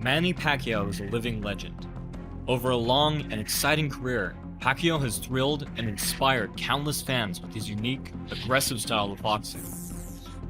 Manny Pacquiao is a living legend. Over a long and exciting career, Pacquiao has thrilled and inspired countless fans with his unique, aggressive style of boxing.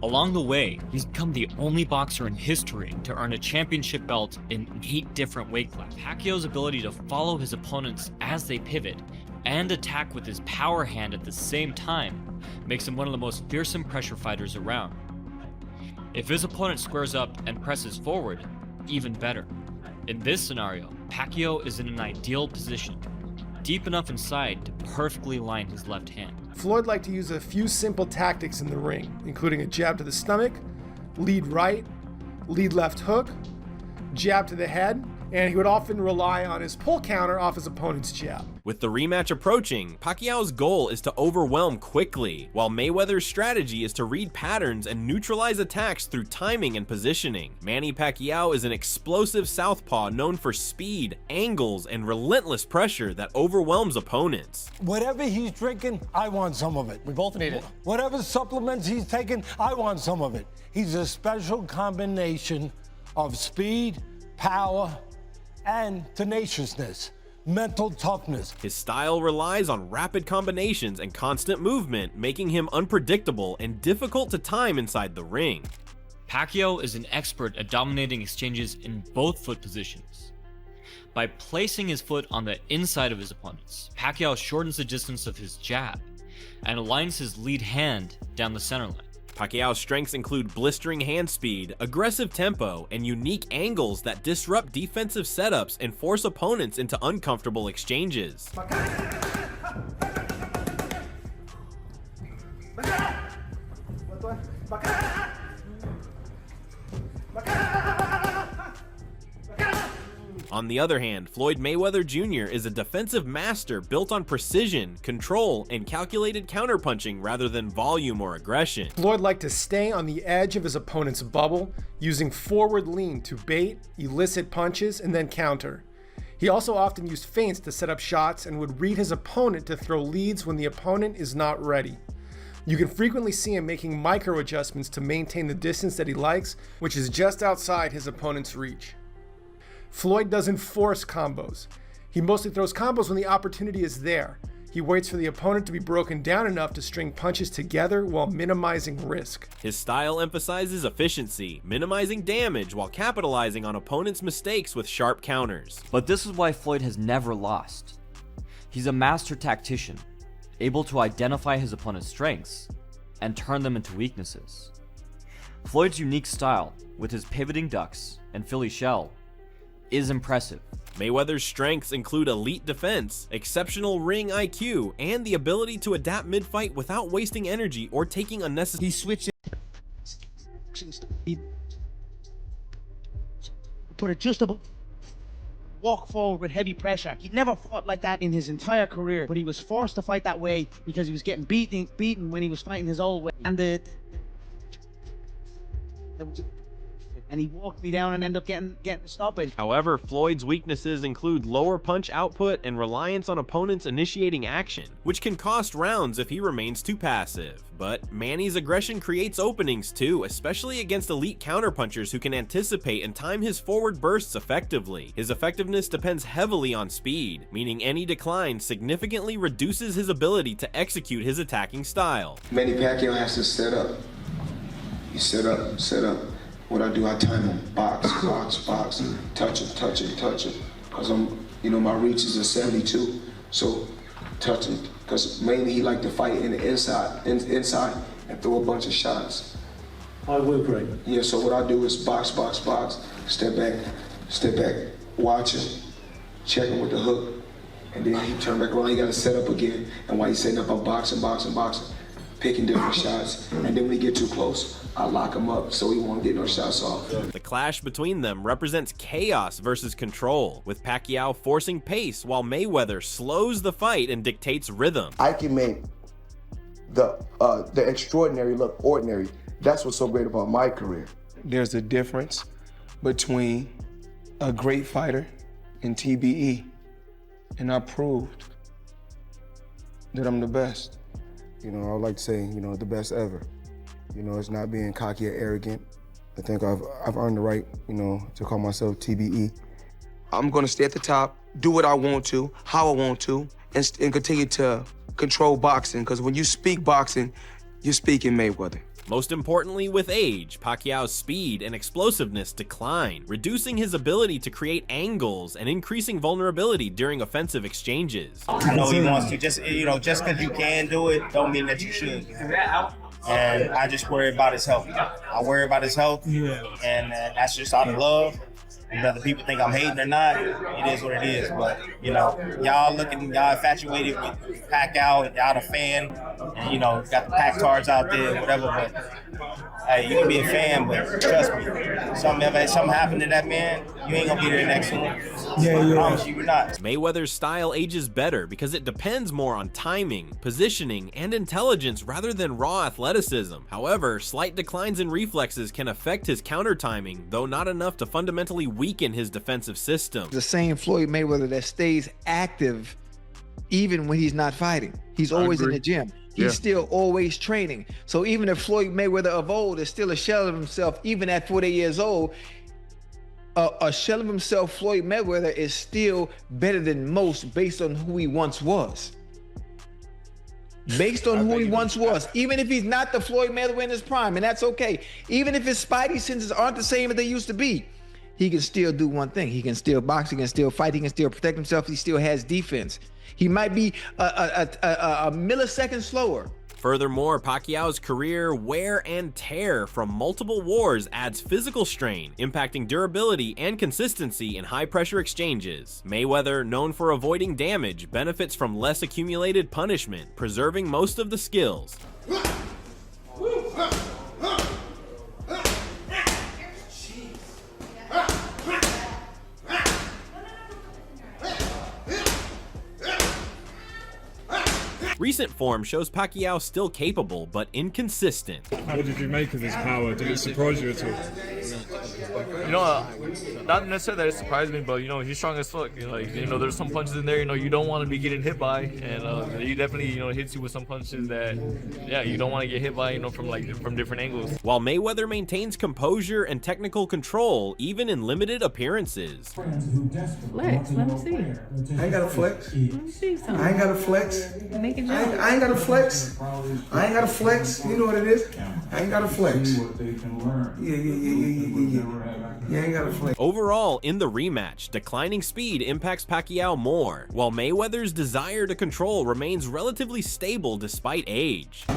Along the way, he's become the only boxer in history to earn a championship belt in 8 different weight classes. Pacquiao's ability to follow his opponents as they pivot and attack with his power hand at the same time makes him one of the most fearsome pressure fighters around. If his opponent squares up and presses forward, even better. In this scenario, Pacquiao is in an ideal position, deep enough inside to perfectly line his left hand. Floyd liked to use a few simple tactics in the ring, including a jab to the stomach, lead right, lead left hook, jab to the head, and he would often rely on his pull counter off his opponent's jab. With the rematch approaching, Pacquiao's goal is to overwhelm quickly, while Mayweather's strategy is to read patterns and neutralize attacks through timing and positioning. Manny Pacquiao is an explosive southpaw known for speed, angles, and relentless pressure that overwhelms opponents. Whatever he's drinking, I want some of it. We both need it. Whatever supplements he's taking, I want some of it. He's a special combination of speed, power, and tenaciousness, mental toughness. His style relies on rapid combinations and constant movement, making him unpredictable and difficult to time inside the ring. Pacquiao is an expert at dominating exchanges in both foot positions. By placing his foot on the inside of his opponents, Pacquiao shortens the distance of his jab and aligns his lead hand down the center line. Pacquiao's strengths include blistering hand speed, aggressive tempo, and unique angles that disrupt defensive setups and force opponents into uncomfortable exchanges. On the other hand, Floyd Mayweather Jr. is a defensive master built on precision, control, and calculated counterpunching rather than volume or aggression. Floyd liked to stay on the edge of his opponent's bubble, using forward lean to bait, elicit punches, and then counter. He also often used feints to set up shots and would read his opponent to throw leads when the opponent is not ready. You can frequently see him making micro adjustments to maintain the distance that he likes, which is just outside his opponent's reach. Floyd doesn't force combos. He mostly throws combos when the opportunity is there. He waits for the opponent to be broken down enough to string punches together while minimizing risk. His style emphasizes efficiency, minimizing damage while capitalizing on opponents' mistakes with sharp counters. But this is why Floyd has never lost. He's a master tactician, able to identify his opponent's strengths and turn them into weaknesses. Floyd's unique style, with his pivoting ducks and Philly shell, is impressive. Mayweather's strengths include elite defense, exceptional ring IQ, and the ability to adapt mid-fight without wasting energy or taking unnecessary. He switched it. He put it just above. Walk forward with heavy pressure. He never fought like that in his entire career, but he was forced to fight that way because he was getting beaten when he was fighting his old way. And he walked me down and ended up getting the stoppage. However, Floyd's weaknesses include lower punch output and reliance on opponents initiating action, which can cost rounds if he remains too passive. But Manny's aggression creates openings too, especially against elite counterpunchers who can anticipate and time his forward bursts effectively. His effectiveness depends heavily on speed, meaning any decline significantly reduces his ability to execute his attacking style. Manny Pacquiao has to set up. You set up. What I do, I time him, box, touch it. Cause my reach is a 72, so touch it. Cause mainly he like to fight in the inside and throw a bunch of shots. I will, Greg. Yeah, so what I do is box, step back, watch him, check him with the hook, and then he turn back around, he gotta set up again. And while he's setting up, I'm boxing, picking different shots, and then when he get too close, I lock him up so he won't get no shots off. The clash between them represents chaos versus control, with Pacquiao forcing pace while Mayweather slows the fight and dictates rhythm. I can make the extraordinary look ordinary. That's what's so great about my career. There's a difference between a great fighter and TBE, and I proved that I'm the best. I would like to say, the best ever. It's not being cocky or arrogant. I think I've earned the right, to call myself TBE. I'm gonna stay at the top, do what I want to, how I want to, and continue to control boxing, because when you speak boxing, you're speaking Mayweather. Most importantly, with age, Pacquiao's speed and explosiveness decline, reducing his ability to create angles and increasing vulnerability during offensive exchanges. I know he wants to, just because you can do it, don't mean that you should. And I just worry about his health. I worry about his health, and that's just out of love. And whether people think I'm hating or not, it is what it is. But, y'all infatuated with Pacquiao, and y'all a fan, and, got the pack cards out there, whatever. But, hey, you can be a fan, but trust me, something happened to that man, you ain't gonna be there next year. I promise you're not. Mayweather's style ages better because it depends more on timing, positioning, and intelligence rather than raw athleticism. However, slight declines in reflexes can affect his counter timing, though not enough to fundamentally weaken his defensive system. The same Floyd Mayweather that stays active even when he's not fighting. He's always in the gym. He's still always training. So even if Floyd Mayweather of old is still a shell of himself, even at 48 years old, a shell of himself, Floyd Mayweather, is still better than most based on who he once was. Based on who he once was. Even if he's not the Floyd Mayweather in his prime, and that's okay. Even if his spidey senses aren't the same as they used to be, he can still do one thing. He can still box, he can still fight, he can still protect himself, he still has defense. He might be a millisecond slower. Furthermore, Pacquiao's career wear and tear from multiple wars adds physical strain, impacting durability and consistency in high-pressure exchanges. Mayweather, known for avoiding damage, benefits from less accumulated punishment, preserving most of the skills. Recent form shows Pacquiao still capable, but inconsistent. What did you make of his power? Did it surprise you at all? Not necessarily that it surprised me, but he's strong as fuck. There's some punches in there, you don't want to be getting hit by, and he definitely, hits you with some punches that, you don't want to get hit by, from different angles. While Mayweather maintains composure and technical control, even in limited appearances. Flex, let me see. I ain't got a flex. Let me see something. I ain't got a flex. Make it I ain't got a flex. I ain't got a flex. You know what it is? I ain't got a flex. Yeah, I ain't got a flex. Overall, in the rematch, declining speed impacts Pacquiao more, while Mayweather's desire to control remains relatively stable despite age.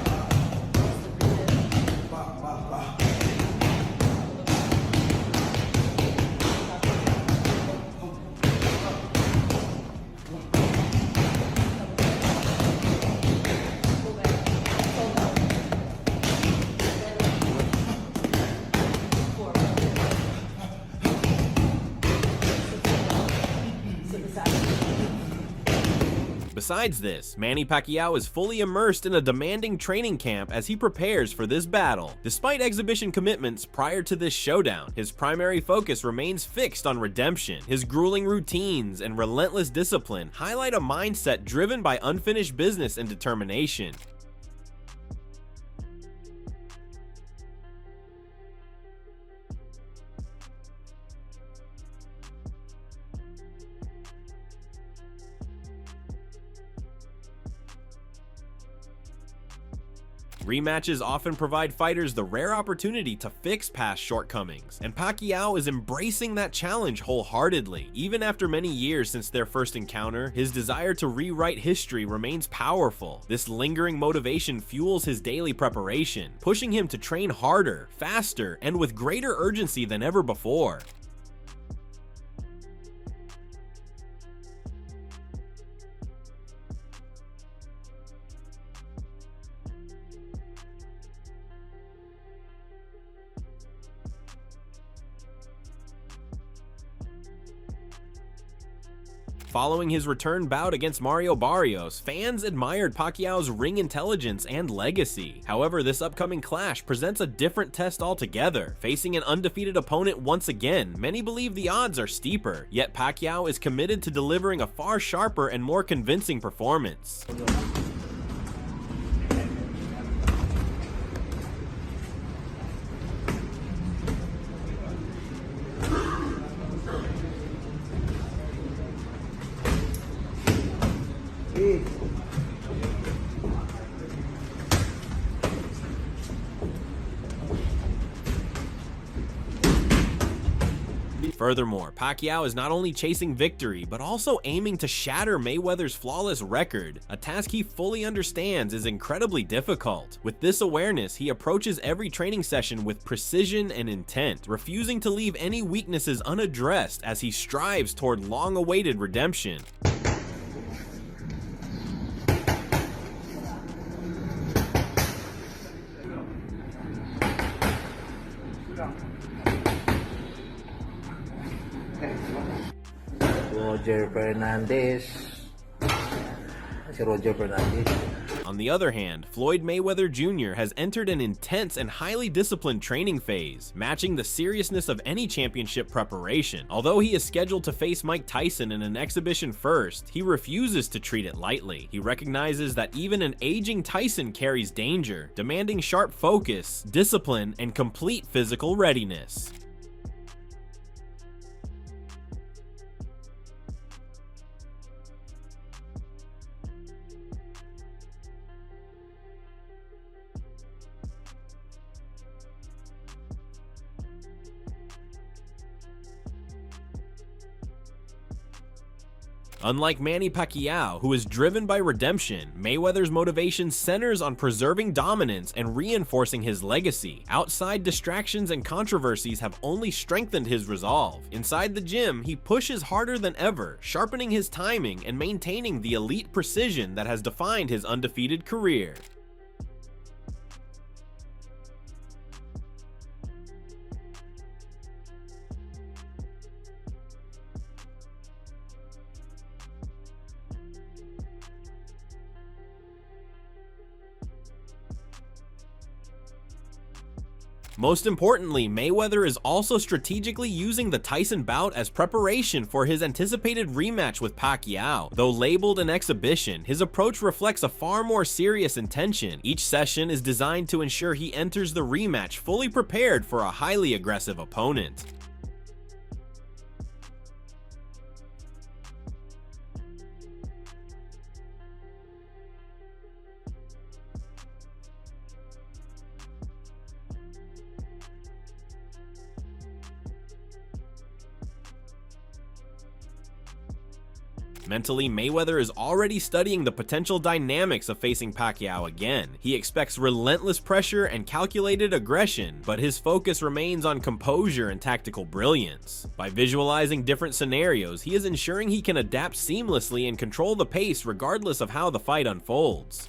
Besides this, Manny Pacquiao is fully immersed in a demanding training camp as he prepares for this battle. Despite exhibition commitments prior to this showdown, his primary focus remains fixed on redemption. His grueling routines and relentless discipline highlight a mindset driven by unfinished business and determination. Rematches often provide fighters the rare opportunity to fix past shortcomings, and Pacquiao is embracing that challenge wholeheartedly. Even after many years since their first encounter, his desire to rewrite history remains powerful. This lingering motivation fuels his daily preparation, pushing him to train harder, faster, and with greater urgency than ever before. Following his return bout against Mario Barrios, fans admired Pacquiao's ring intelligence and legacy. However, this upcoming clash presents a different test altogether. Facing an undefeated opponent once again, many believe the odds are steeper, yet Pacquiao is committed to delivering a far sharper and more convincing performance. Furthermore, Pacquiao is not only chasing victory, but also aiming to shatter Mayweather's flawless record, a task he fully understands is incredibly difficult. With this awareness, he approaches every training session with precision and intent, refusing to leave any weaknesses unaddressed as he strives toward long-awaited redemption. Roger Fernandez. On the other hand, Floyd Mayweather Jr. has entered an intense and highly disciplined training phase, matching the seriousness of any championship preparation. Although he is scheduled to face Mike Tyson in an exhibition first, he refuses to treat it lightly. He recognizes that even an aging Tyson carries danger, demanding sharp focus, discipline, and complete physical readiness. Unlike Manny Pacquiao, who is driven by redemption, Mayweather's motivation centers on preserving dominance and reinforcing his legacy. Outside distractions and controversies have only strengthened his resolve. Inside the gym, he pushes harder than ever, sharpening his timing and maintaining the elite precision that has defined his undefeated career. Most importantly, Mayweather is also strategically using the Tyson bout as preparation for his anticipated rematch with Pacquiao. Though labeled an exhibition, his approach reflects a far more serious intention. Each session is designed to ensure he enters the rematch fully prepared for a highly aggressive opponent. Mentally, Mayweather is already studying the potential dynamics of facing Pacquiao again. He expects relentless pressure and calculated aggression, but his focus remains on composure and tactical brilliance. By visualizing different scenarios, he is ensuring he can adapt seamlessly and control the pace regardless of how the fight unfolds.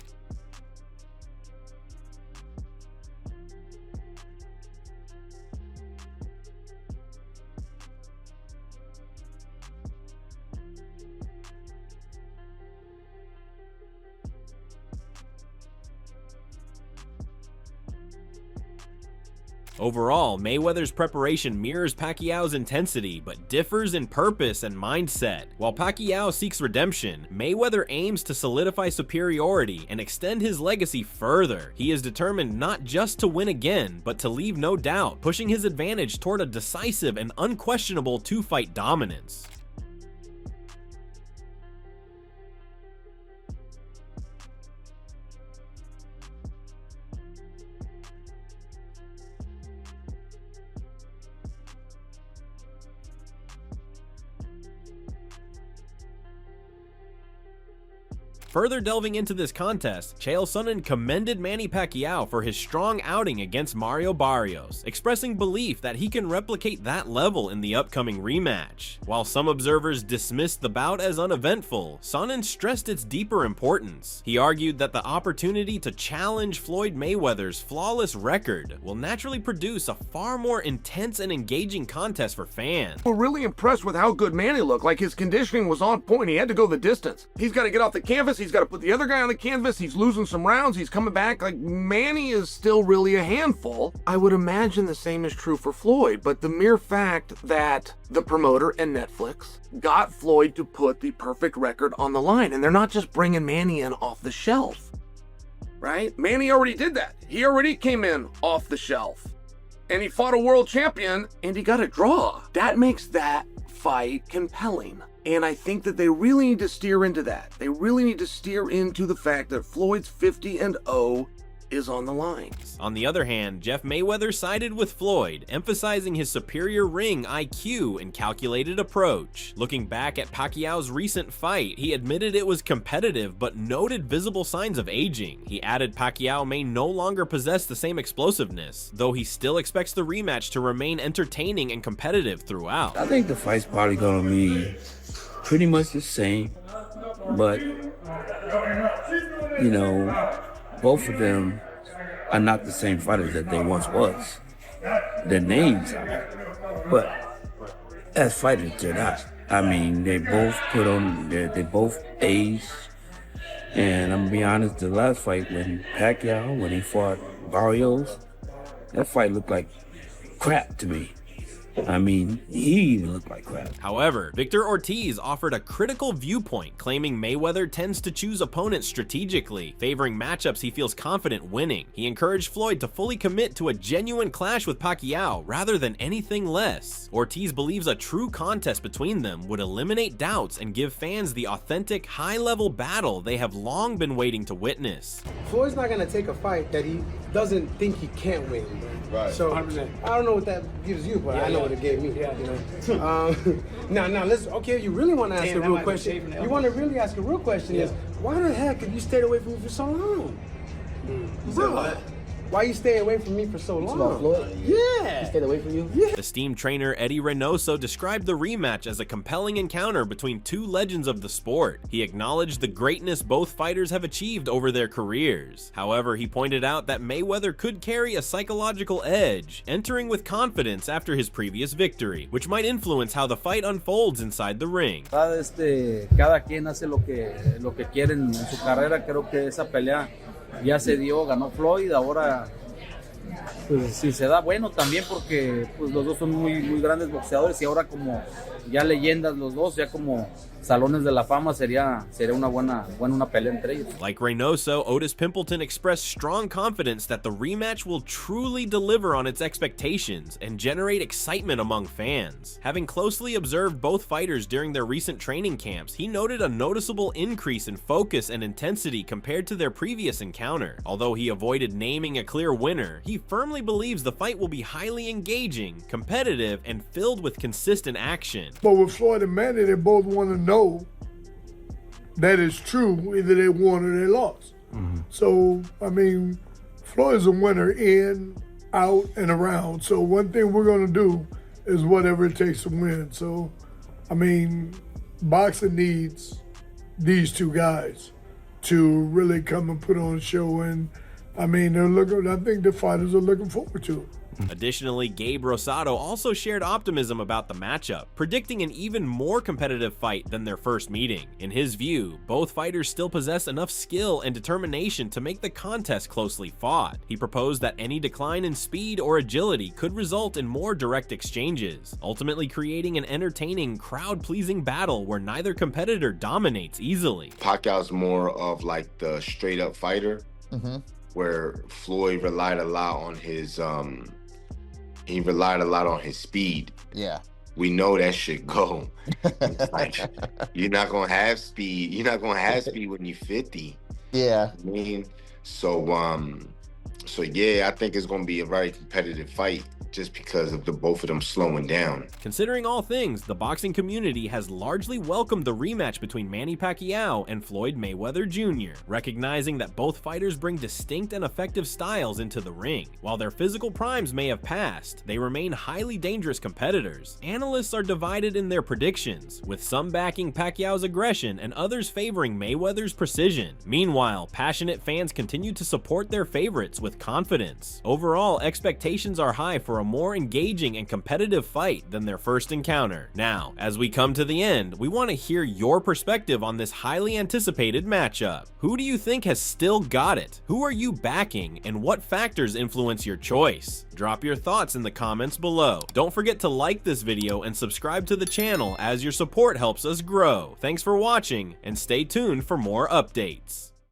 Overall, Mayweather's preparation mirrors Pacquiao's intensity, but differs in purpose and mindset. While Pacquiao seeks redemption, Mayweather aims to solidify superiority and extend his legacy further. He is determined not just to win again, but to leave no doubt, pushing his advantage toward a decisive and unquestionable two-fight dominance. Further delving into this contest, Chael Sonnen commended Manny Pacquiao for his strong outing against Mario Barrios, expressing belief that he can replicate that level in the upcoming rematch. While some observers dismissed the bout as uneventful, Sonnen stressed its deeper importance. He argued that the opportunity to challenge Floyd Mayweather's flawless record will naturally produce a far more intense and engaging contest for fans. We're really impressed with how good Manny looked. Like, his conditioning was on point. He had to go the distance. He's got to get off the canvas. He's got to put the other guy on the canvas. He's losing some rounds. He's coming back. Like, Manny is still really a handful. I would imagine the same is true for Floyd, but the mere fact that the promoter and Netflix got Floyd to put the perfect record on the line, and they're not just bringing Manny in off the shelf, right? Manny already did that. He already came in off the shelf, and he fought a world champion, and he got a draw. That makes that fight compelling. And I think that they really need to steer into that. They really need to steer into the fact that Floyd's 50-0 is on the line. On the other hand, Jeff Mayweather sided with Floyd, emphasizing his superior ring IQ and calculated approach. Looking back at Pacquiao's recent fight, he admitted it was competitive but noted visible signs of aging. He added Pacquiao may no longer possess the same explosiveness, though he still expects the rematch to remain entertaining and competitive throughout. I think the fight's probably gonna be pretty much the same, but you know, both of them are not the same fighters that they once was. Their names are, but as fighters, they're not. I mean, they both put on, they both aged, and I'm gonna be honest, the last fight when Pacquiao, when he fought Barrios, that fight looked like crap to me. I mean, he even looked like crap. However, Victor Ortiz offered a critical viewpoint, claiming Mayweather tends to choose opponents strategically, favoring matchups he feels confident winning. He encouraged Floyd to fully commit to a genuine clash with Pacquiao rather than anything less. Ortiz believes a true contest between them would eliminate doubts and give fans the authentic, high-level battle they have long been waiting to witness. Floyd's not going to take a fight that he doesn't think he can't win. Right. So 100%. I don't know what that gives you, but I know what it gave me. Yeah. You know. Now let's. Okay, you really want to ask a real question. You want to really ask a real question is why the heck have you stayed away from me for so long? Bro, why you stay away from me for so long? About Floyd? Yeah. He stayed away from you? Yeah. Esteemed trainer Eddie Reynoso described the rematch as a compelling encounter between two legends of the sport. He acknowledged the greatness both fighters have achieved over their careers. However, he pointed out that Mayweather could carry a psychological edge, entering with confidence after his previous victory, which might influence how the fight unfolds inside the ring. Cada quien hace lo que quieren en su carrera. Creo que esa pelea ya se dio, ganó Floyd, ahora pues si se da bueno también porque pues los dos son muy grandes boxeadores y ahora como ya leyendas los dos, ya como salones de la fama sería una buena pelea entre ellos. Like Reynoso, Otis Pimpleton expressed strong confidence that the rematch will truly deliver on its expectations and generate excitement among fans. Having closely observed both fighters during their recent training camps, he noted a noticeable increase in focus and intensity compared to their previous encounter. Although he avoided naming a clear winner, he firmly believes the fight will be highly engaging, competitive, and filled with consistent action. But with Floyd and Manny, they both want to know that it's true, either they won or they lost. So, I mean, Floyd's a winner in, out, and around. So one thing we're going to do is whatever it takes to win. So, I mean, boxing needs these two guys to really come and put on a show. And, I mean, I think the fighters are looking forward to it. Additionally, Gabe Rosado also shared optimism about the matchup, predicting an even more competitive fight than their first meeting. In his view, both fighters still possess enough skill and determination to make the contest closely fought. He proposed that any decline in speed or agility could result in more direct exchanges, ultimately creating an entertaining, crowd-pleasing battle where neither competitor dominates easily. Pacquiao's more of like the straight-up fighter, where Floyd relied a lot on his speed. Yeah. We know that shit go. Like, you're not gonna have speed. You're not gonna have speed when you're 50. Yeah. I mean, so yeah, I think it's gonna be a very competitive fight just because of both of them slowing down. Considering all things, the boxing community has largely welcomed the rematch between Manny Pacquiao and Floyd Mayweather Jr., recognizing that both fighters bring distinct and effective styles into the ring. While their physical primes may have passed, they remain highly dangerous competitors. Analysts are divided in their predictions, with some backing Pacquiao's aggression and others favoring Mayweather's precision. Meanwhile, passionate fans continue to support their favorites with confidence. Overall, expectations are high for a more engaging and competitive fight than their first encounter. Now, as we come to the end, we want to hear your perspective on this highly anticipated matchup. Who do you think has still got it? Who are you backing, and what factors influence your choice? Drop your thoughts in the comments below. Don't forget to like this video and subscribe to the channel, as your support helps us grow. Thanks for watching, and stay tuned for more updates.